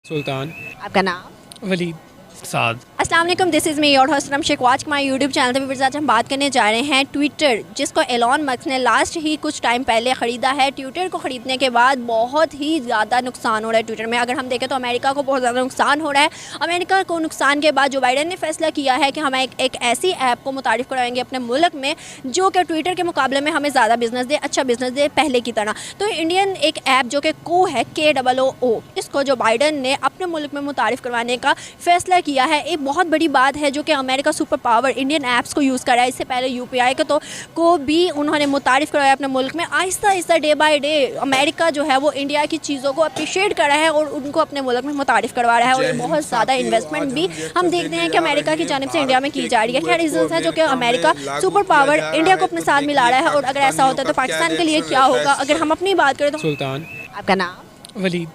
सुल्तान आपका नाम? वलीद साद। अस्सलाम वालेकुम, this is me your host Sheikh. Watch my YouTube channel पे व्यूअर्स, आज हम बात करने जा रहे हैं ट्विटर, जिसको एलॉन मस्क ने लास्ट ही कुछ टाइम पहले ख़रीदा है। ट्विटर को ख़रीदने के बाद बहुत ही ज़्यादा नुकसान हो रहा है ट्विटर में। अगर हम देखें तो अमेरिका को बहुत ज़्यादा नुकसान हो रहा है। अमेरिका को नुकसान के बाद जो बाइडन ने फैसला किया है कि हम एक ऐसी ऐप को मुतारिफ़ करवाएंगे अपने मुल्क में जो कि ट्विटर के मुकाबले में हमें ज़्यादा बिजनेस दे, अच्छा बिजनेस दे पहले की तरह। तो इंडियन एक ऐप जो कि को है KOO, इसको जो बाइडन ने अपने मुल्क में मुतारिफ़ करवाने का फ़ैसला किया है, एक बहुत बड़ी बात है जो कि America super power Indian apps को यूज़ कर रहा है। इससे पहले UPI को भी उन्होंने मुतारिफ़ करवाया अपने मुल्क में। Aahista Aahista day by day America जो है वो इंडिया की चीज़ों को अप्रिशिएट कर रहा है और उनको अपने मुल्क में मुतारिफ़ करवा रहा है। और बहुत ज़्यादा इन्वेस्टमेंट भी हम देखते हैं कि अमेरिका की जानिब से इंडिया में की जा रही है। क्या रीज़न्स है जो कि अमेरिका सुपर पावर इंडिया को अपने साथ मिला रहा है, और अगर ऐसा होता है तो पाकिस्तान के लिए क्या होगा? अगर हम अपनी बात करें तो सुल्तान आपका नाम? वलीद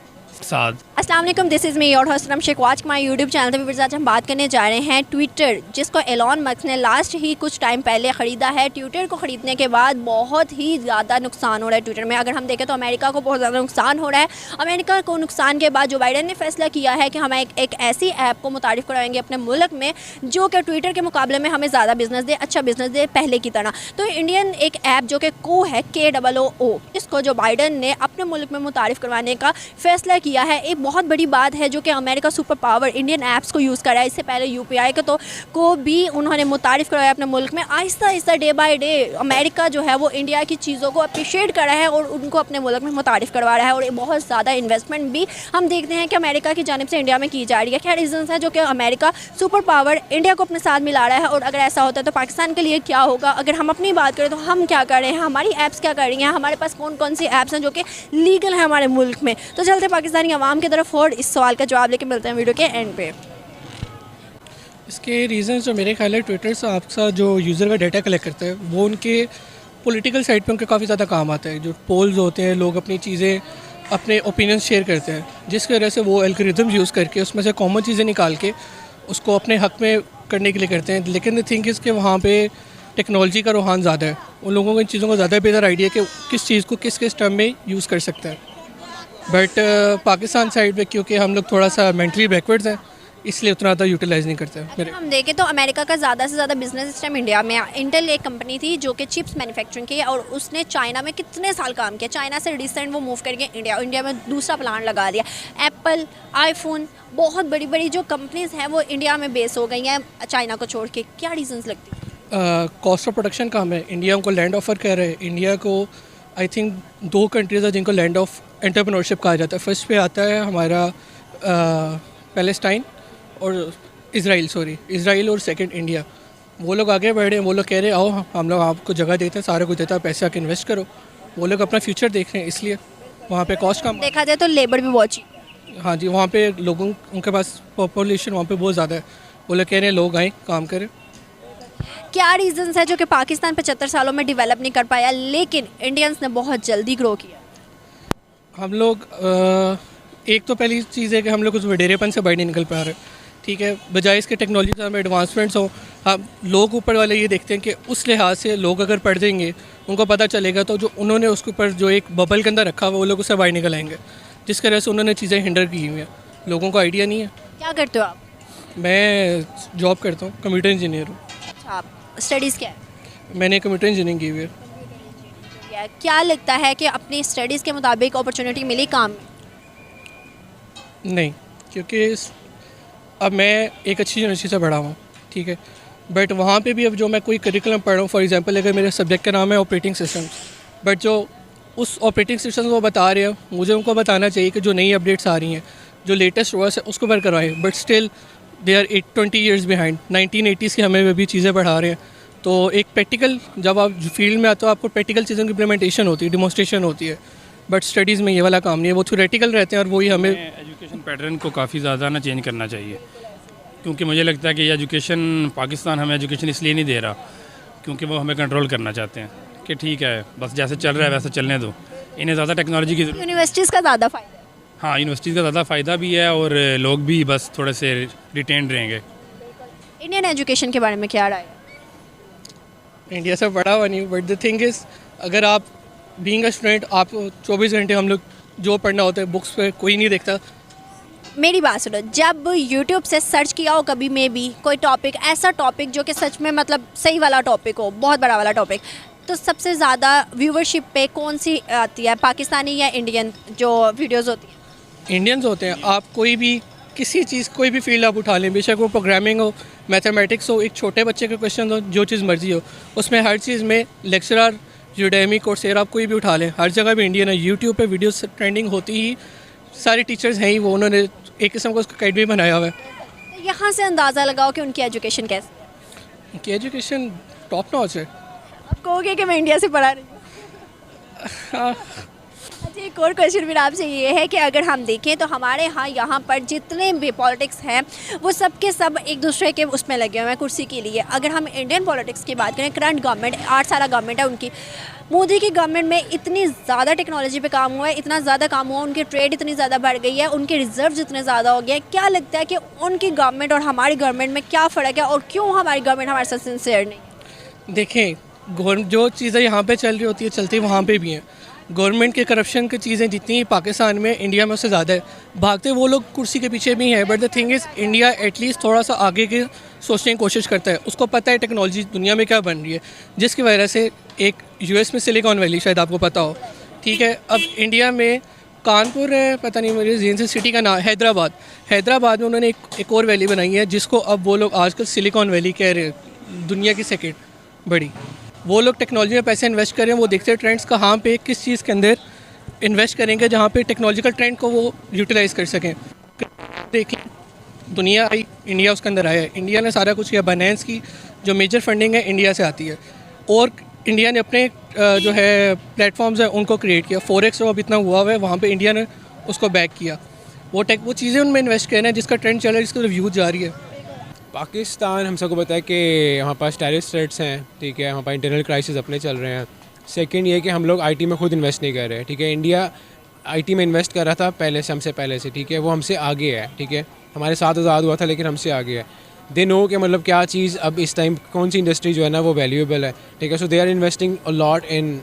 साद। अस्सलाम वालेकुम, this is me your host Sheikh. Watch my YouTube channel पे व्यूअर्स, आज हम बात करने जा रहे हैं ट्विटर, जिसको एलॉन मस्क ने लास्ट ही कुछ टाइम पहले ख़रीदा है। ट्विटर को ख़रीदने के बाद बहुत ही ज़्यादा नुकसान हो रहा है ट्विटर में। अगर हम देखें तो अमेरिका को बहुत ज़्यादा नुकसान हो रहा है। अमेरिका को नुकसान के बाद जो बाइडन ने फैसला किया है कि हम एक ऐसी ऐप को मुतारिफ़ करवाएंगे अपने मुल्क में जो कि ट्विटर के मुकाबले में हमें ज़्यादा बिजनेस दे, अच्छा बिजनेस दे पहले की तरह। तो इंडियन एक ऐप जो कि को है KOO, इसको जो बाइडन ने अपने मुल्क में मुतारिफ़ करवाने का फ़ैसला किया है, एक बहुत बड़ी बात है जो कि America super power Indian apps को यूज़ कर रहा है। इससे पहले UPI को भी उन्होंने मुतारिफ़ करवाया अपने मुल्क में। Aahista Aahista day by day America जो है वो इंडिया की चीज़ों को अप्रिशिएट कर रहा है और उनको अपने मुल्क में मुतारिफ़ करवा रहा है। और बहुत ज़्यादा इन्वेस्टमेंट भी हम देखते हैं कि अमेरिका की जानिब से इंडिया में की जा रही है। क्या रीज़न्स है जो कि अमेरिका सुपर पावर इंडिया को अपने साथ मिला रहा है, और अगर ऐसा होता है तो पाकिस्तान के लिए क्या होगा? अगर हम अपनी बात करें तो हम क्या कर रहे हैं, हमारी ऐप्स क्या कर रही हैं, हमारे पास कौन कौन सी ऐप्स हैं जो कि लीगल है हमारे मुल्क में? तो चलते पाकिस्तानी आवाम की तरफ और इस सवाल का जवाब लेके मिलते हैं वीडियो के एंड पे। इसके रीज़न जो मेरे ख्याल है, ट्विटर से आपका जो यूज़र का डाटा कलेक्ट करता है वो उनके पॉलिटिकल साइड पे उनके काफ़ी ज़्यादा काम आता है। जो पोल्स होते हैं, लोग अपनी चीज़ें, अपने ओपिनियंस शेयर करते हैं, जिसकी वजह से वो एल्गोरिथम यूज़ करके उसमें से कॉमन चीज़ें निकाल के उसको अपने हक़ में करने के लिए करते हैं। लेकिन द थिंग इज़ कि वहाँ पे टेक्नोलॉजी का रुझान ज़्यादा है। उन लोगों को इन चीज़ों का ज़्यादा बेहतर आइडिया कि किस चीज़ को किस किस टर्म में यूज़ कर सकते हैं। बट पाकिस्तान साइड पे क्योंकि हम लोग थोड़ा सा मेंटली बैकवर्ड्स हैं, इसलिए उतना ज़्यादा यूटिलाइज़ नहीं करते मेरे। हम देखें तो अमेरिका का ज़्यादा से ज़्यादा बिजनेस इस टाइम इंडिया में। इंटेल एक कंपनी थी जो कि चिप्स मैन्युफैक्चरिंग की, और उसने चाइना में कितने साल काम किया। चाइना से रिसेंट वो मूव करके इंडिया में दूसरा प्लांट लगा दिया। एप्पल, आईफोन, बहुत बड़ी बड़ी जो कंपनीज़ हैं वो इंडिया में बेस हो गई हैं चाइना को छोड़ के। क्या रीजंस लगती है? कॉस्ट ऑफ प्रोडक्शन कम है। इंडिया को लैंड ऑफर कर रहे हैं। इंडिया को आई थिंक 2 कंट्रीज़ है जिनको लैंड ऑफ एंटरप्रेन्योरशिप कहा जाता है। फर्स्ट पे आता है हमारा पैलेस्टाइन और इज़राइल और सेकंड इंडिया। वो लोग आगे बढ़ रहे हैं। वो लोग कह रहे हैं आओ हम लोग आपको जगह देते हैं, सारा कुछ देता है, पैसे आके इन्वेस्ट करो। वो लोग अपना फ्यूचर देख रहे हैं, इसलिए वहाँ पे कॉस्ट कम। देखा जाए तो लेबर भी बहुत cheap। हाँ जी, वहाँ पे लोगों उनके पास पॉपुलेशन वहाँ पे बहुत ज़्यादा है। वो लोग कह रहे हैं लोग आएँ काम करें। क्या रीजंस है जो कि पाकिस्तान 75 सालों में डेवलप नहीं कर पाया, लेकिन इंडियंस ने बहुत जल्दी ग्रो किया? हम लोग एक तो पहली चीज़ है कि हम लोग उस वडेरेपन से बाहर नहीं निकल पा रहे। ठीक है, बजाय इसके टेक्नोलॉजी में एडवांसमेंट्स हों, हम लोग ऊपर वाले ये देखते हैं कि उस लिहाज से लोग अगर पढ़ देंगे, उनको पता चलेगा, तो जो उन्होंने उसके ऊपर जो एक बबल के अंदर रखा हुआ वो लोग उससे बाहर निकल आएंगे, जिस वजह से उन्होंने चीज़ें हिंडर की हुई हैं। लोगों को आइडिया नहीं है। क्या करते हो आप? मैं जॉब करता हूँ, कंप्यूटर इंजीनियर हूँ। अच्छा, आप स्टडीज़ क्या है? मैंने कंप्यूटर इंजीनियरिंग की हुई है। क्या लगता है कि अपनी स्टडीज़ के मुताबिक अपॉर्चुनिटी मिली काम में? नहीं, क्योंकि अब मैं एक अच्छी यूनिवर्सिटी से पढ़ा हूँ, ठीक है, बट वहाँ पे भी अब जो मैं कोई करिकुलम पढ़ रहा हूँ, फॉर एग्जांपल अगर मेरे सब्जेक्ट का नाम है ऑपरेटिंग सिस्टम्स, बट जो उस ऑपरेटिंग सिस्टम्स वो बता रहे हैं, मुझे उनको बताना चाहिए कि जो नई अपडेट्स आ रही हैं, जो लेटेस्ट वर्स है उसको पर करवाएं। But still they are 20 years behind. 1980s की हमें भी चीज़ें पढ़ा रहे हैं। तो एक प्रैक्टिकल, जब आप फील्ड में आते हो आपको प्रैक्टिकल चीज़ों की इम्प्लीमेंटेशन होती है, डिमॉन्स्ट्रेशन होती है। बट स्टडीज़ में ये वाला काम नहीं है, वो थ्योरेटिकल रहते हैं और वही हमें एजुकेशन पैटर्न को काफ़ी ज़्यादा ना चेंज करना चाहिए, क्योंकि मुझे लगता है कि ये एजुकेशन, पाकिस्तान हमें एजुकेशन इसलिए नहीं दे रहा क्योंकि वो हमें कंट्रोल करना चाहते हैं कि ठीक है बस जैसे चल रहा है वैसे चलने दो, इन्हें ज़्यादा टेक्नोलॉजी की ज़रूरत। यूनिवर्सिटीज़ का ज़्यादा फ़ायदा है। हाँ, यूनिवर्सिटीज़ का ज़्यादा फ़ायदा भी है और लोग भी बस थोड़े से रिटेन रहेंगे। इंडियन एजुकेशन के बारे में क्या राय है? इंडिया से पढ़ा हुआ नहीं, बट द थिंग इज़ अगर आप बीइंग अ स्टूडेंट, आप 24 घंटे हम लोग जो पढ़ना होता है बुक्स पे कोई नहीं देखता, मेरी बात सुनो, जब YouTube से सर्च किया हो कभी में भी कोई टॉपिक, ऐसा टॉपिक जो कि सच में मतलब सही वाला टॉपिक हो, बहुत बड़ा वाला टॉपिक, तो सबसे ज़्यादा व्यूवरशिप पे कौन सी आती है, पाकिस्तानी या इंडियन जो वीडियोस होती है? इंडियंस होते हैं। आप कोई भी किसी चीज़ कोई भी फील्ड आप उठा लें, बेशक वो प्रोग्रामिंग हो, मैथमेटिक्स हो, एक छोटे बच्चे के क्वेश्चन हो, जो चीज़ मर्जी हो, उसमें हर चीज़ में लेक्चरर, यूडेमी, कोर्सेरा, आप कोई भी उठा लें, हर जगह भी इंडियन है। यूट्यूब पे वीडियोस ट्रेंडिंग होती ही, सारे टीचर्स हैं ही वो, उन्होंने एक किस्म का उसका अकेडमी बनाया हुआ है। तो यहाँ से अंदाज़ा लगाओ कि उनकी एजुकेशन कैसी? कि एजुकेशन टॉप नॉच है। आप कहोगे कि मैं इंडिया से पढ़ा रही हूँ। अच्छा, एक और क्वेश्चन मेरा आपसे ये है कि अगर हम देखें तो हमारे यहाँ पर जितने भी पॉलिटिक्स हैं वो सब के सब एक दूसरे के उसमें लगे हुए हैं कुर्सी के लिए। अगर हम इंडियन पॉलिटिक्स की बात करें, करंट गवर्नमेंट 8 साल गवर्नमेंट है उनकी, मोदी की गवर्नमेंट में इतनी ज़्यादा टेक्नोलॉजी पे काम हुआ है, इतना ज़्यादा काम हुआ, उनकी ट्रेड इतनी ज़्यादा बढ़ गई है, उनके रिजर्व इतने ज़्यादा हो गए हैं। क्या लगता है कि उनकी गवर्नमेंट और हमारी गवर्नमेंट में क्या फ़र्क है और क्यों हमारी गवर्नमेंट हमारे साथ सिंसियर नहीं? देखें, जो चीज़ें यहाँ पे चल रही होती है चलती वहाँ पे भी हैं। गवर्नमेंट के करप्शन की चीज़ें जितनी पाकिस्तान में, इंडिया में उससे ज़्यादा है। भागते वो लोग कुर्सी के पीछे भी हैं, but the thing is India at least थोड़ा सा आगे के सोचने की कोशिश करता है। उसको पता है टेक्नोलॉजी दुनिया में क्या बन रही है, जिसकी वजह से एक यूएस में सिलिकॉन वैली, शायद आपको पता हो, ठीक है। अब इंडिया में कानपुर है, पता नहीं मेरे जेन से सिटी का नाम, हैदराबाद में उन्होंने एक और वैली बनाई है, जिसको अब वो लोग आजकल सिलिकॉन वैली कह रहे हैं, दुनिया की सेकेंड बड़ी। वो लोग टेक्नोलॉजी में पैसे इन्वेस्ट कर रहे हैं, वो देखते हैं ट्रेंड्स कहाँ पे किस चीज़ के अंदर इन्वेस्ट करेंगे जहाँ पे टेक्नोलॉजिकल ट्रेंड को वो यूटिलाइज़ कर सकें। देखें, दुनिया आई, इंडिया उसके अंदर आया है, इंडिया ने सारा कुछ किया। बाइनेंस की जो मेजर फंडिंग है इंडिया से आती है, और इंडिया ने अपने जो है प्लेटफॉर्म्स हैं उनको क्रिएट किया। फॉरेक्स जो अब इतना हुआ है वहाँ पे इंडिया ने उसको बैक किया। वो चीज़ें उनमें इन्वेस्ट करना है जिसका ट्रेंड चल रहा है, जिसका व्यूज जा रही है। पाकिस्तान हम सबको पता है कि हमारे पास टेररिस्ट थ्रेट्स हैं, ठीक है, हमारे पास इंटरनल क्राइसिस अपने चल रहे हैं। सेकंड ये कि हम लोग आईटी में खुद इन्वेस्ट नहीं कर रहे, ठीक है। इंडिया आईटी में इन्वेस्ट कर रहा था पहले से, हमसे पहले से, ठीक है, वो हमसे आगे है, ठीक है। हमारे साथ आज़ाद हुआ था लेकिन हमसे आगे है। दे नो कि मतलब क्या चीज़ अब इस टाइम कौन सी इंडस्ट्री जो है ना वो वैल्यूएबल है, ठीक है। So they are investing a lot in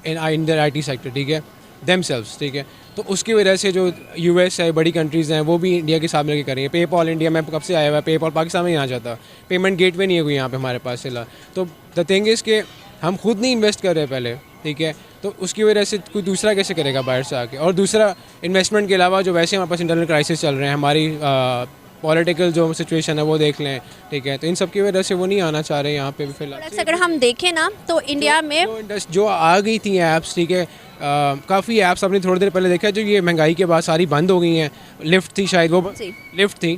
their IT sector, ठीक है, देमसेल्व्स, ठीक है। तो उसकी वजह से जो यूएस है, बड़ी कंट्रीज़ हैं, वो भी इंडिया के साथ मिलकर कर रही है। पेपॉल इंडिया में कब से आया हुआ है, पेपॉल पाकिस्तान में ही आ जाता, पेमेंट गेटवे नहीं है कोई यहाँ पे हमारे पास फिलहाल। तो द थिंग इज़ कि हम खुद नहीं इन्वेस्ट कर रहे पहले, ठीक है, तो उसकी वजह से कोई दूसरा कैसे करेगा बाहर से आके। और दूसरा, इन्वेस्टमेंट के अलावा जो वैसे हमारे पास इंटरनल क्राइसिस चल रहे हैं, हमारी पॉलिटिकल जो सिचुएशन है वो देख लें, ठीक है, तो इन सब की वजह से वो नहीं आना चाह रहे यहाँ पे भी फिलहाल। अगर हम देखें ना तो इंडिया में जो आ गई थी ऐप्स, ठीक है, काफ़ी ऐप्स आपने थोड़ी देर पहले देखा जो ये महंगाई के बाद सारी बंद हो गई हैं। लिफ्ट थी शायद, वो लिफ्ट थी,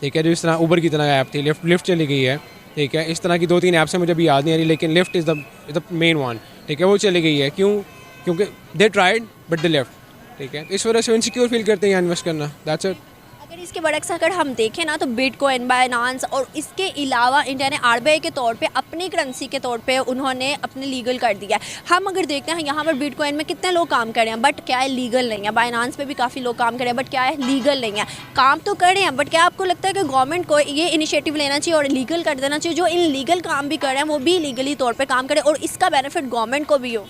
ठीक है, जो इस तरह ऊबर की तरह ऐप थी, लिफ्ट चली गई है, ठीक है। इस तरह की 2-3 ऐप्स हैं, मुझे अभी याद नहीं आ रही, लेकिन lift is the main one, ठीक है, वो चली गई है। क्यों? क्योंकि they tried but they left, ठीक है। इस वजह से इनसिक्योर फील करते हैं यहाँ इन्वेस्ट करना, दैट्स इट। अगर इसके बरक्स अगर हम देखें ना तो बिटकॉइन, बाइनांस और इसके अलावा इंडिया ने आरबीआई के तौर पे अपनी करेंसी के तौर पे उन्होंने अपने लीगल कर दिया है। हम अगर देखते हैं यहाँ पर बिटकॉइन में कितने लोग काम कर रहे हैं, बट क्या है, लीगल नहीं है। बाइनांस पे भी काफ़ी लोग काम कर रहे हैं, बट क्या है, लीगल नहीं है। काम तो कर रहे हैं, बट क्या आपको लगता है कि गवर्नमेंट को ये इनिशिएटिव लेना चाहिए और लीगल कर देना चाहिए, जो इन लीगल काम भी कर रहे हैं वो भी लीगली तौर पर काम करें और इसका बेनिफिट गवर्नमेंट को भी हो?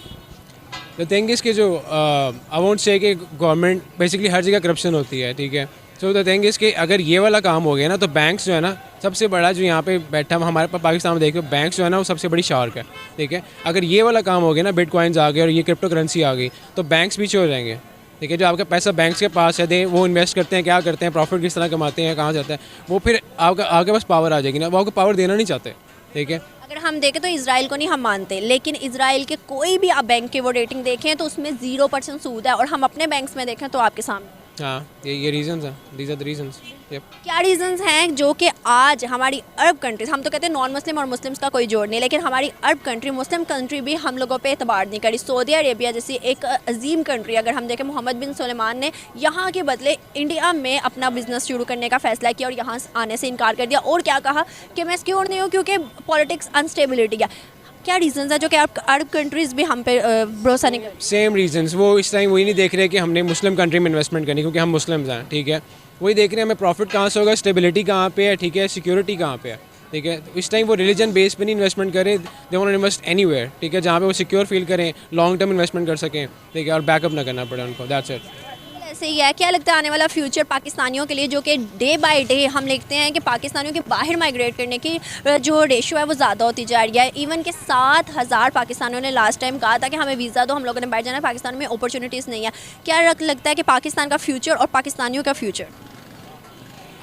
द थिंग इज़ कि जो आई वोंट से कि गवर्नमेंट बेसिकली हर जगह करप्शन होती है, ठीक है। सो द थिंग इज़ कि अगर ये वाला काम हो गया ना तो बैंक्स जो है ना, सबसे बड़ा जो यहाँ पे बैठा हमारे पास पाकिस्तान में देखो, बैंक्स जो है ना वो सबसे बड़ी शार्क है, ठीक है। अगर ये वाला काम हो गया ना, बिटकॉइंस आ गए और ये क्रिप्टो करेंसी आ गई, तो बैंक्स पीछे हो जाएंगे, ठीक है। जो आपका पैसा बैंक्स के पास है, वो इन्वेस्ट करते हैं, क्या करते हैं, प्रॉफिट किस तरह कमाते हैं, कहाँ जाता है, वो फिर आपके पास पावर आ जाएगी ना, वो आपको पावर देना नहीं चाहते, ठीक है। अगर हम देखें तो इजराइल को नहीं हम मानते, लेकिन इजराइल के कोई भी आप बैंक के वो रेटिंग देखें तो उसमें 0% सूद है, और हम अपने बैंक्स में देखें तो आपके सामने। हाँ, ये रीजंस हैं, दीज आर द रीजंस। क्या रीजंस हैं जो कि आज हमारी अरब कंट्रीज, हम तो कहते हैं नॉन मुस्लिम और मुस्लिम्स का कोई जोड़ नहीं, लेकिन हमारी अरब कंट्री, मुस्लिम कंट्री भी हम लोगों पे एतबार नहीं करी। सऊदी अरेबिया जैसी एक अजीम कंट्री, अगर हम देखें, मोहम्मद बिन सुलेमान ने यहाँ के बदले इंडिया में अपना बिजनेस शुरू करने का फैसला किया और यहाँ आने से इनकार कर दिया, और क्या कहा कि मैं सिक्योर नहीं हूँ क्योंकि पॉलिटिक्स अनस्टेबिलिटी है। क्या रीजंस है जो कि अरब कंट्रीज़ भी हम पे भरोसा नहीं करती? सेम रीजंस, वो इस टाइम वही नहीं देख रहे कि हमने मुस्लिम कंट्री में इन्वेस्टमेंट करनी, क्योंकि हम मुस्लिम्स हैं, ठीक है। वही देख रहे हैं हमें प्रॉफिट कहाँ से होगा, स्टेबिलिटी कहाँ पे है, ठीक है, सिक्योरिटी कहाँ पे है, ठीक है। तो इस टाइम वो रिलीजन बेस पे नहीं इन्वेस्टमेंट करें, they want to invest anywhere, ठीक है, जहाँ पे वो सिक्योर फील करें, लॉन्ग टर्म इन्वेस्टमेंट कर सकें, ठीक है, और बैकअप ना करना पड़े उनको, दैट्स इट। ऐसे ही है। क्या लगता है आने वाला फ्यूचर पाकिस्तानियों के लिए, जो कि डे बाय डे हम देखते हैं कि पाकिस्तानियों के बाहर माइग्रेट करने की जो रेशियो है वो ज़्यादा होती जा रही है। इवन के 7,000 पाकिस्तानियों ने लास्ट टाइम कहा था कि हमें वीज़ा दो, हम लोगों ने बैठ जाना है, पाकिस्तान में अपॉर्चुनिटीज़ नहीं है। क्या लगता है कि पाकिस्तान का फ्यूचर और पाकिस्तानियों का फ्यूचर?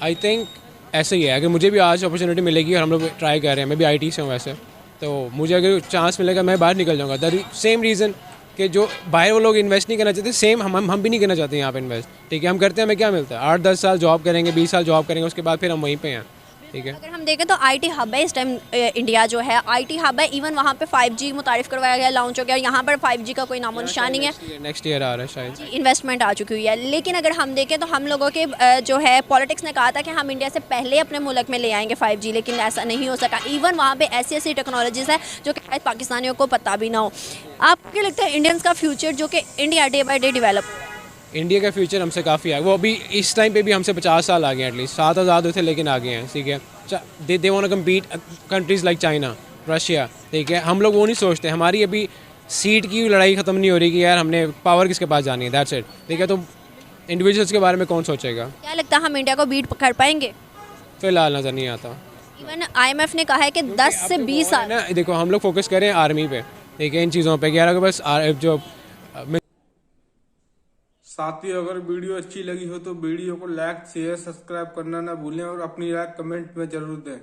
आई थिंक ऐसे ही है। अगर मुझे भी आज अपॉर्चुनिटी मिलेगी और हम लोग ट्राई कर रहे हैं, मैं भी IT से हूँ वैसे, तो मुझे अगर चांस मिलेगा मैं बाहर निकल जाऊँगा। द सेम रीज़न कि जो बाहर वो लोग इन्वेस्ट नहीं करना चाहते, सेम हम भी नहीं करना चाहते यहाँ पे इन्वेस्ट। ठीक है, हम करते हैं, हमें क्या मिलता है? 8-10 साल जॉब करेंगे, 20 साल जॉब करेंगे, उसके बाद फिर हम वहीं पे हैं। ठीक है, अगर हम देखें तो IT हब है इस टाइम, इंडिया जो है IT हब है। इवन वहाँ पे 5G मुतारिफ करवाया गया, लॉन्च हो गया, और यहाँ पर 5G का कोई नामो निशान नहीं है। नेक्स्ट ईयर आ रहा है शायद। इन्वेस्टमेंट आ चुकी हुई है। लेकिन अगर हम देखें तो हम लोगों के जो है पॉलिटिक्स ने कहा था कि हम इंडिया से पहले अपने मुल्क में ले आएंगे 5G, लेकिन ऐसा नहीं हो सका। इवन वहाँ पे ऐसी ऐसी टेक्नोलॉजीज़ है जो कि शायद पाकिस्तानियों को पता भी ना हो। आपको क्या लगता है इंडियंस का फ्यूचर, जो कि India day by day develop? India का फ्यूचर हमसे काफ़ी आगे, वो अभी इस टाइम पे भी हमसे 50 साल आगे हैं एटलीस्ट। 7,000 थे लेकिन आगे हैं। ठीक है, they want to compete countries like China, Russia. ठीक है, हम लोग वो नहीं सोचते। हमारी अभी सीट की लड़ाई ख़त्म नहीं हो रही कि यार हमने पावर किसके पास जानी है, दैट्स इट। ठीक है, तो इंडिविजुअल्स के बारे में कौन सोचेगा? क्या लगता है हम इंडिया को बीट कर पाएंगे? फ़िलहाल नज़र नहीं आता। इवन IMF ने कहा है कि 10 से 20 साल। ना देखो, हम लोग फोकस करें आर्मी पे, ठीक है, इन चीज़ों पे कि यार अगर बस जो साथियों, अगर वीडियो अच्छी लगी हो तो वीडियो को लाइक शेयर सब्सक्राइब करना ना भूलें और अपनी राय कमेंट में जरूर दें।